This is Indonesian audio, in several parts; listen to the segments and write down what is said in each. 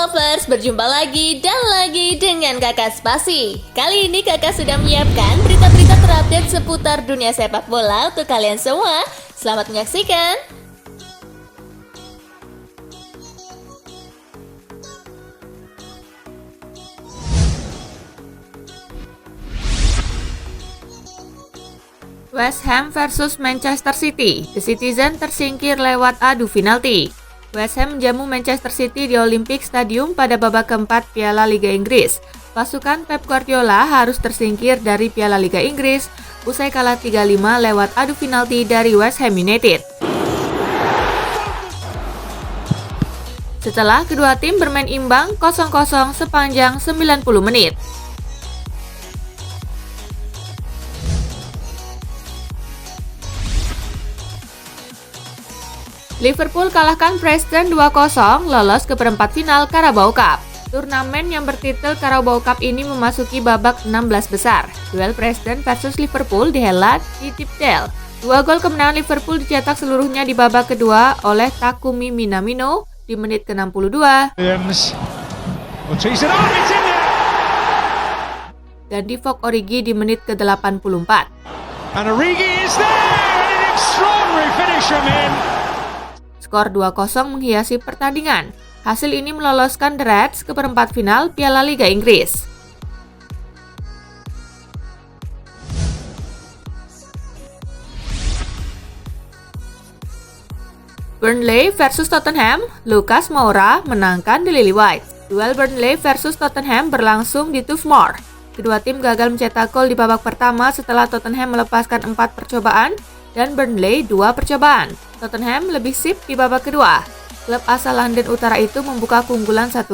Lovers, berjumpa lagi dan lagi dengan Kakak Spasi. Kali ini Kakak sudah menyiapkan berita-berita terupdate seputar dunia sepak bola untuk kalian semua. Selamat menyaksikan. West Ham versus Manchester City. The Citizen tersingkir lewat adu penalti. West Ham menjamu Manchester City di Olympic Stadium pada babak keempat Piala Liga Inggris. Pasukan Pep Guardiola harus tersingkir dari Piala Liga Inggris usai kalah 3-5 lewat adu penalti dari West Ham United. Setelah kedua tim bermain imbang 0-0 sepanjang 90 menit. Liverpool kalahkan Preston 2-0 lolos ke perempat final Carabao Cup. Turnamen yang bertitel Carabao Cup ini memasuki babak 16 besar. Duel Preston versus Liverpool dihelat di Tipdale. 2 gol kemenangan Liverpool dicetak seluruhnya di babak kedua oleh Takumi Minamino di menit ke-62 dan Divock Origi di menit ke-84. And Origi is there! An extraordinary finish from him! Skor 2-0 menghiasi pertandingan. Hasil ini meloloskan The Reds ke perempat final Piala Liga Inggris. Burnley versus Tottenham, Lucas Moura menangkan The Lily-Whites. Duel Burnley versus Tottenham berlangsung di Turf Moor. Kedua tim gagal mencetak gol di babak pertama setelah Tottenham melepaskan 4 percobaan dan Burnley 2 percobaan. Tottenham lebih sip di babak kedua. Klub asal London Utara itu membuka keunggulan 1-0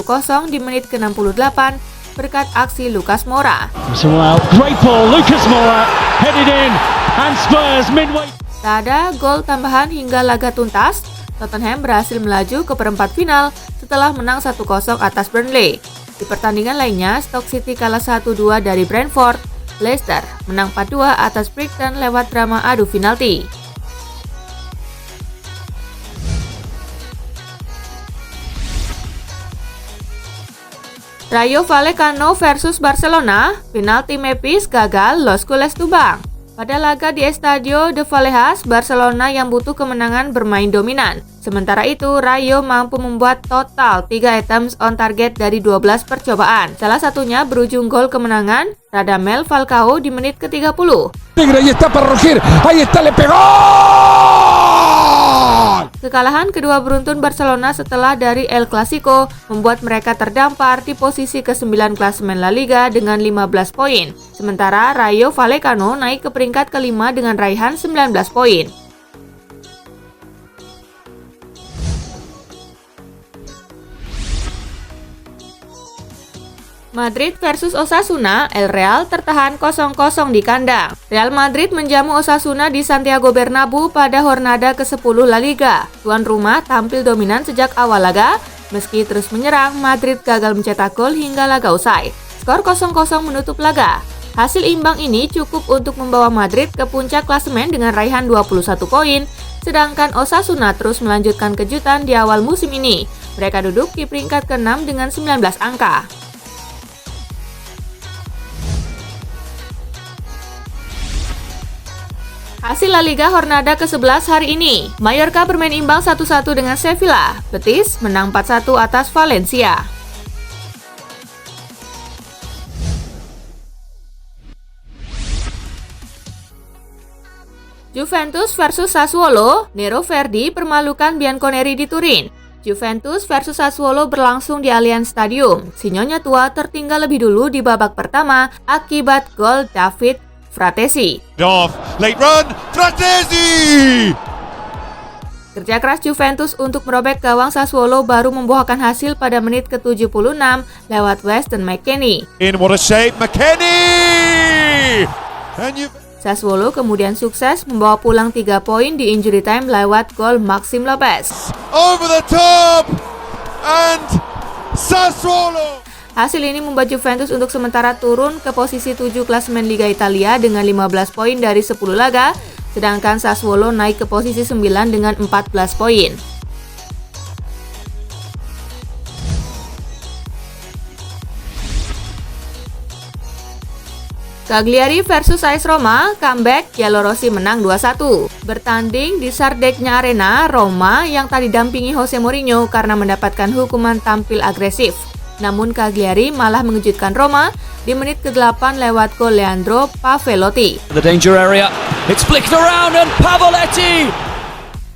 di menit ke-68 berkat aksi Lucas Moura. Great ball, Lucas Moura headed in and Spurs midway. Tak ada gol tambahan hingga laga tuntas. Tottenham berhasil melaju ke perempat final setelah menang 1-0 atas Burnley. Di pertandingan lainnya, Stoke City kalah 1-2 dari Brentford. Leicester menang 4-2 atas Brighton lewat drama adu penalti. Rayo Vallecano versus Barcelona, penalti Memphis gagal, Los Culés tumbang. Pada laga di Estadio de Vallecas, Barcelona yang butuh kemenangan bermain dominan. Sementara itu, Rayo mampu membuat total 3 attempts on target dari 12 percobaan. Salah satunya berujung gol kemenangan, Radamel Falcao di menit ke-30. Kekalahan kedua beruntun Barcelona setelah dari El Clasico membuat mereka terdampar di posisi ke-9 klasemen La Liga dengan 15 poin. Sementara Rayo Vallecano naik ke peringkat kelima dengan raihan 19 poin. Madrid versus Osasuna, El Real tertahan 0-0 di kandang. Real Madrid menjamu Osasuna di Santiago Bernabeu pada Jornada ke-10 La Liga. Tuan rumah tampil dominan sejak awal laga, meski terus menyerang, Madrid gagal mencetak gol hingga laga usai. Skor 0-0 menutup laga. Hasil imbang ini cukup untuk membawa Madrid ke puncak klasemen dengan raihan 21 poin, sedangkan Osasuna terus melanjutkan kejutan di awal musim ini. Mereka duduk di peringkat ke-6 dengan 19 angka. Hasil La Liga Jornada ke-11 hari ini. Mallorca bermain imbang 1-1 dengan Sevilla. Betis menang 4-1 atas Valencia. Juventus versus Sassuolo, Nero Verdi permalukan Bianconeri di Turin. Juventus versus Sassuolo berlangsung di Allianz Stadium. Si Nyonya tua tertinggal lebih dulu di babak pertama akibat gol David Fratesi. Late run, Fratesi! Kerja keras Juventus untuk merobek gawang Sassuolo baru membuahkan hasil pada menit ke-76 lewat Weston McKennie. In what a shape, McKennie! Sassuolo kemudian sukses membawa pulang 3 poin di injury time lewat gol Maxim Lopez. Over the top! And Sassuolo! Hasil ini membuat Juventus untuk sementara turun ke posisi 7 klasemen Liga Italia dengan 15 poin dari 10 laga, sedangkan Sassuolo naik ke posisi 9 dengan 14 poin. Cagliari versus AS Roma, comeback, Giallorossi menang 2-1. Bertanding di Sardegna Arena, Roma yang tadi dampingi Jose Mourinho karena mendapatkan hukuman tampil agresif. Namun Cagliari malah mengejutkan Roma di menit ke-8 lewat gol Leandro Pavelotti. The danger area, it's flicked around and Pavoletti!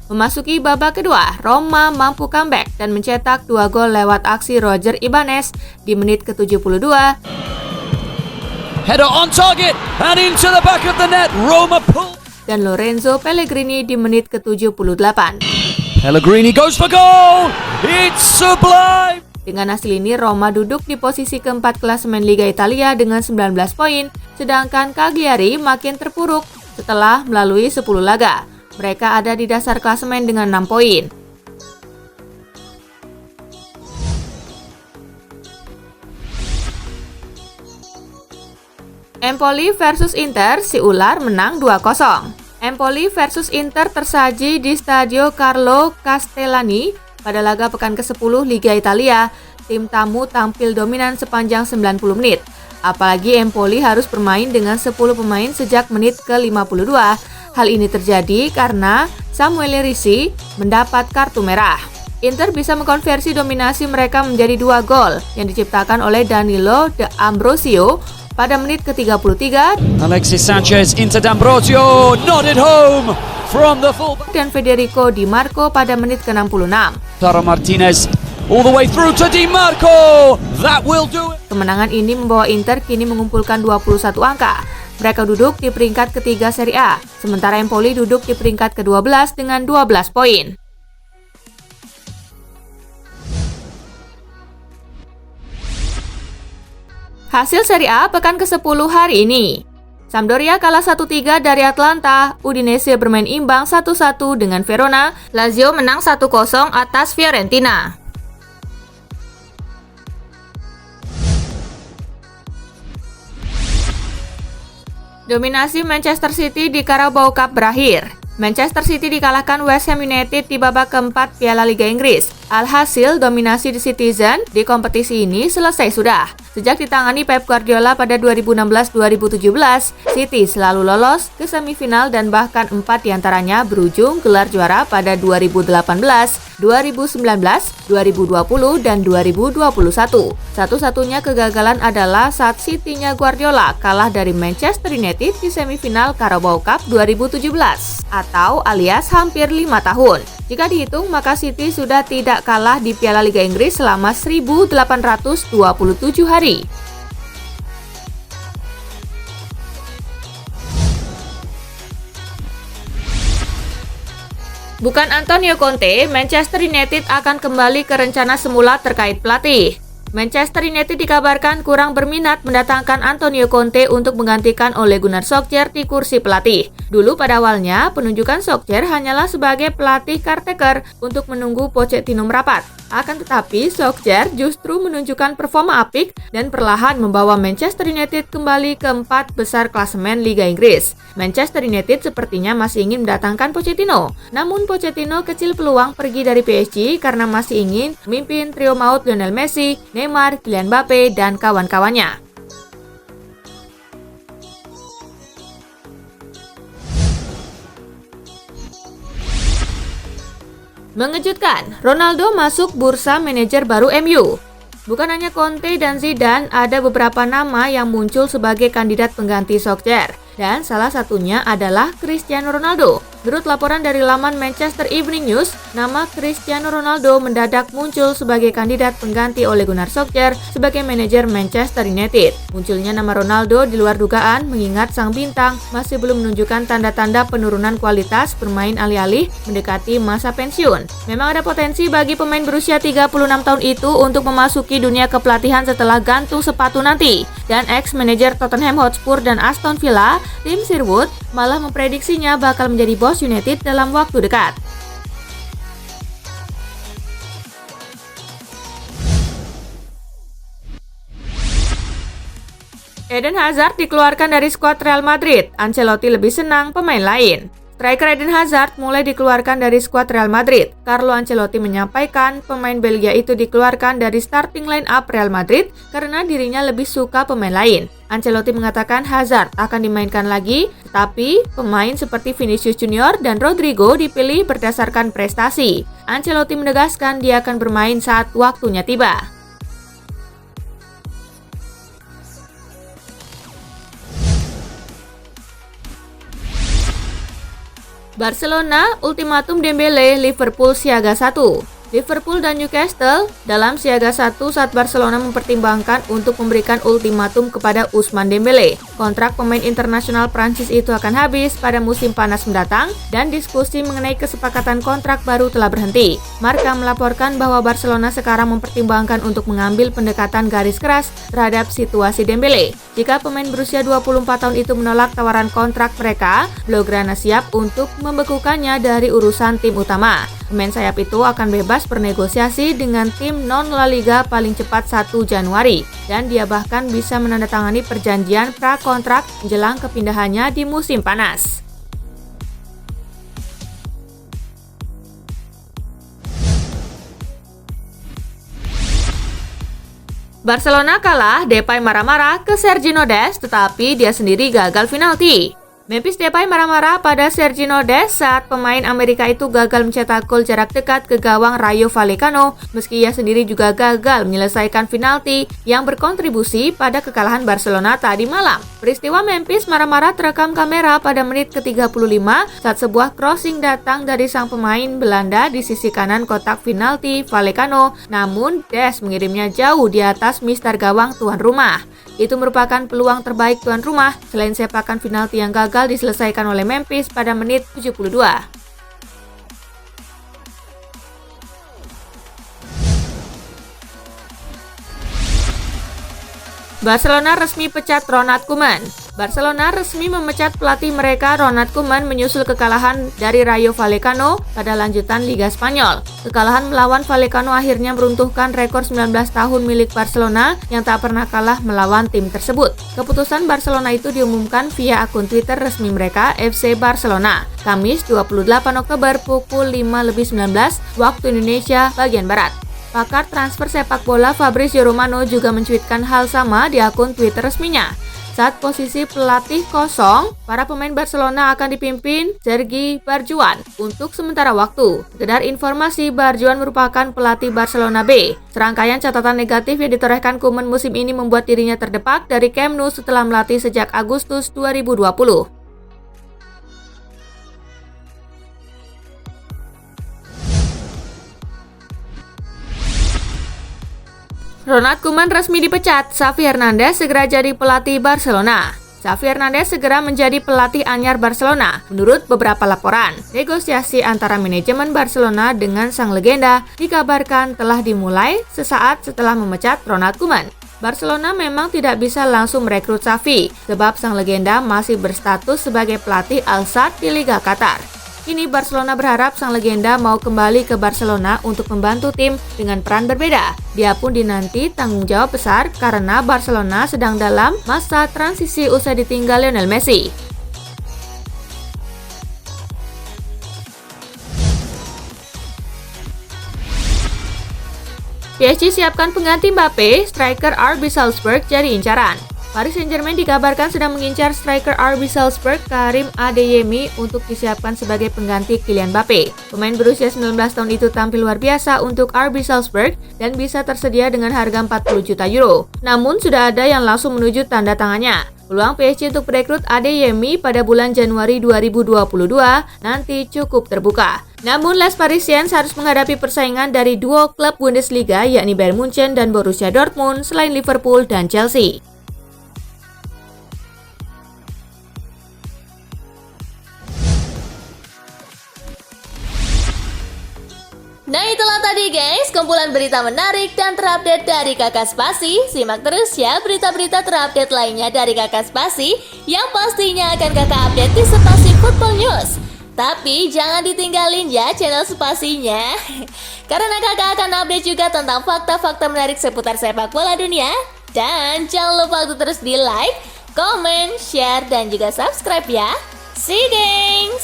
Memasuki babak kedua, Roma mampu comeback dan mencetak 2 gol lewat aksi Roger Ibanez di menit ke-72. Header on target and into the back of the net, Roma pull. Dan Lorenzo Pellegrini di menit ke-78. Pellegrini goes for goal! It's sublime! Dengan hasil ini, Roma duduk di posisi keempat klasemen Liga Italia dengan 19 poin, sedangkan Cagliari makin terpuruk setelah melalui 10 laga. Mereka ada di dasar klasemen dengan 6 poin. Empoli versus Inter, si ular menang 2-0. Empoli versus Inter tersaji di Stadio Carlo Castellani pada laga pekan ke-10 Liga Italia. Tim tamu tampil dominan sepanjang 90 menit. Apalagi Empoli harus bermain dengan 10 pemain sejak menit ke-52. Hal ini terjadi karena Samuele Ricci mendapat kartu merah. Inter bisa mengkonversi dominasi mereka menjadi 2 gol yang diciptakan oleh Danilo De Ambrosio pada menit ke-33 Alexis Sanchez into D'Ambrosio, nodded home from the fullback. dan Federico Di Marco pada menit ke-66. Taro Martinez all the way through to Di Marco. That will do it. Kemenangan ini membawa Inter kini mengumpulkan 21 angka. Mereka duduk di peringkat ketiga Serie A, sementara Empoli duduk di peringkat ke-12 dengan 12 poin. Hasil Serie A pekan ke-10 hari ini. Sampdoria kalah 1-3 dari Atalanta, Udinese bermain imbang 1-1 dengan Verona, Lazio menang 1-0 atas Fiorentina. Dominasi Manchester City di Carabao Cup berakhir. Manchester City dikalahkan West Ham United di babak keempat Piala Liga Inggris. Alhasil, dominasi The Citizen di kompetisi ini selesai sudah. Sejak ditangani Pep Guardiola pada 2016-2017, City selalu lolos ke semifinal dan bahkan 4 diantaranya berujung gelar juara pada 2018, 2019, 2020, dan 2021. Satu-satunya kegagalan adalah saat City-nya Guardiola kalah dari Manchester United di semifinal Carabao Cup 2017, atau alias hampir 5 tahun. Jika dihitung, maka City sudah tidak kalah di Piala Liga Inggris selama 1827 hari. Bukan Antonio Conte, Manchester United akan kembali ke rencana semula terkait pelatih. Manchester United dikabarkan kurang berminat mendatangkan Antonio Conte untuk menggantikan Ole Gunnar Solskjaer di kursi pelatih. Dulu pada awalnya, penunjukan Solskjaer hanyalah sebagai pelatih caretaker untuk menunggu Pochettino merapat. Akan tetapi, Solskjaer justru menunjukkan performa apik dan perlahan membawa Manchester United kembali ke 4 besar klasemen Liga Inggris. Manchester United sepertinya masih ingin mendatangkan Pochettino. Namun Pochettino kecil peluang pergi dari PSG karena masih ingin memimpin trio maut Lionel Messi, Neymar, Kylian Mbappe, dan kawan-kawannya. Mengejutkan, Ronaldo masuk bursa manajer baru MU. Bukan hanya Conte dan Zidane, ada beberapa nama yang muncul sebagai kandidat pengganti Solskjaer. Dan salah satunya adalah Cristiano Ronaldo. Menurut laporan dari laman Manchester Evening News, nama Cristiano Ronaldo mendadak muncul sebagai kandidat pengganti Ole Gunnar Solskjaer sebagai manajer Manchester United. Munculnya nama Ronaldo di luar dugaan mengingat sang bintang masih belum menunjukkan tanda-tanda penurunan kualitas bermain alih-alih mendekati masa pensiun. Memang ada potensi bagi pemain berusia 36 tahun itu untuk memasuki dunia kepelatihan setelah gantung sepatu nanti. Dan ex-manajer Tottenham Hotspur dan Aston Villa, Tim Sherwood, malah memprediksinya bakal menjadi bos United dalam waktu dekat. Eden Hazard dikeluarkan dari skuad Real Madrid. Ancelotti lebih senang pemain lain. Striker Eden Hazard mulai dikeluarkan dari skuad Real Madrid. Carlo Ancelotti menyampaikan pemain Belgia itu dikeluarkan dari starting line up Real Madrid karena dirinya lebih suka pemain lain. Ancelotti mengatakan Hazard akan dimainkan lagi, tetapi pemain seperti Vinicius Junior dan Rodrigo dipilih berdasarkan prestasi. Ancelotti menegaskan dia akan bermain saat waktunya tiba. Barcelona, ultimatum Dembele, Liverpool siaga 1. Liverpool dan Newcastle dalam siaga 1 saat Barcelona mempertimbangkan untuk memberikan ultimatum kepada Ousmane Dembele. Kontrak pemain internasional Prancis itu akan habis pada musim panas mendatang dan diskusi mengenai kesepakatan kontrak baru telah berhenti. Marca melaporkan bahwa Barcelona sekarang mempertimbangkan untuk mengambil pendekatan garis keras terhadap situasi Dembele. Jika pemain berusia 24 tahun itu menolak tawaran kontrak mereka, Blaugrana siap untuk membekukannya dari urusan tim utama. Pemain sayap itu akan bebas bernegosiasi dengan tim non-La Liga paling cepat 1 Januari dan dia bahkan bisa menandatangani perjanjian pra-kontrak menjelang kepindahannya di musim panas. Barcelona kalah, Depay marah-marah ke Sergio Dest, tetapi dia sendiri gagal penalti. Memphis Depay marah-marah pada Sergio Dest saat pemain Amerika itu gagal mencetak gol jarak dekat ke gawang Rayo Vallecano, meski ia sendiri juga gagal menyelesaikan penalti yang berkontribusi pada kekalahan Barcelona tadi malam. Peristiwa Memphis marah-marah terekam kamera pada menit ke-35 saat sebuah crossing datang dari sang pemain Belanda di sisi kanan kotak penalti Vallecano, namun Dest mengirimnya jauh di atas mistar gawang tuan rumah. Itu merupakan peluang terbaik tuan rumah selain sepakan penalti yang gagal diselesaikan oleh Memphis pada menit 72. Barcelona resmi pecat Ronald Koeman. Barcelona resmi memecat pelatih mereka Ronald Koeman menyusul kekalahan dari Rayo Vallecano pada lanjutan Liga Spanyol. Kekalahan melawan Vallecano akhirnya meruntuhkan rekor 19 tahun milik Barcelona yang tak pernah kalah melawan tim tersebut. Keputusan Barcelona itu diumumkan via akun Twitter resmi mereka FC Barcelona, Kamis 28 Oktober pukul 5:19 waktu Indonesia bagian Barat. Pakar transfer sepak bola Fabrizio Romano juga mencuitkan hal sama di akun Twitter resminya. Saat posisi pelatih kosong, para pemain Barcelona akan dipimpin Sergi Barjuan untuk sementara waktu. Sekedar informasi, Barjuan merupakan pelatih Barcelona B. Serangkaian catatan negatif yang ditorehkan Koeman musim ini membuat dirinya terdepak dari Camp Nou setelah melatih sejak Agustus 2020. Ronald Koeman resmi dipecat, Xavi Hernandez segera jadi pelatih Barcelona. Xavi Hernandez segera menjadi pelatih anyar Barcelona. Menurut beberapa laporan, negosiasi antara manajemen Barcelona dengan sang legenda dikabarkan telah dimulai sesaat setelah memecat Ronald Koeman. Barcelona memang tidak bisa langsung merekrut Xavi, sebab sang legenda masih berstatus sebagai pelatih Al-Sadd di Liga Qatar. Kini Barcelona berharap sang legenda mau kembali ke Barcelona untuk membantu tim dengan peran berbeda. Dia pun dinanti tanggung jawab besar karena Barcelona sedang dalam masa transisi usai ditinggal Lionel Messi. PSG siapkan pengganti Mbappe, striker RB Salzburg jadi incaran. Paris Saint-Germain dikabarkan sedang mengincar striker RB Salzburg Karim Adeyemi untuk disiapkan sebagai pengganti Kylian Mbappe. Pemain berusia 19 tahun itu tampil luar biasa untuk RB Salzburg dan bisa tersedia dengan harga 40 juta euro. Namun sudah ada yang langsung menuju tanda tangannya. Peluang PSG untuk merekrut Adeyemi pada bulan Januari 2022 nanti cukup terbuka. Namun Les Parisiens harus menghadapi persaingan dari duo klub Bundesliga yakni Bayern Munchen dan Borussia Dortmund selain Liverpool dan Chelsea. Nah itulah tadi guys, kumpulan berita menarik dan terupdate dari Kakak Spasi. Simak terus ya berita-berita terupdate lainnya dari Kakak Spasi yang pastinya akan Kakak update di Spasi Football News. Tapi jangan ditinggalin ya channel Spasinya, karena Kakak akan update juga tentang fakta-fakta menarik seputar sepak bola dunia. Dan jangan lupa untuk terus di like, comment, share, dan juga subscribe ya. See you gengs!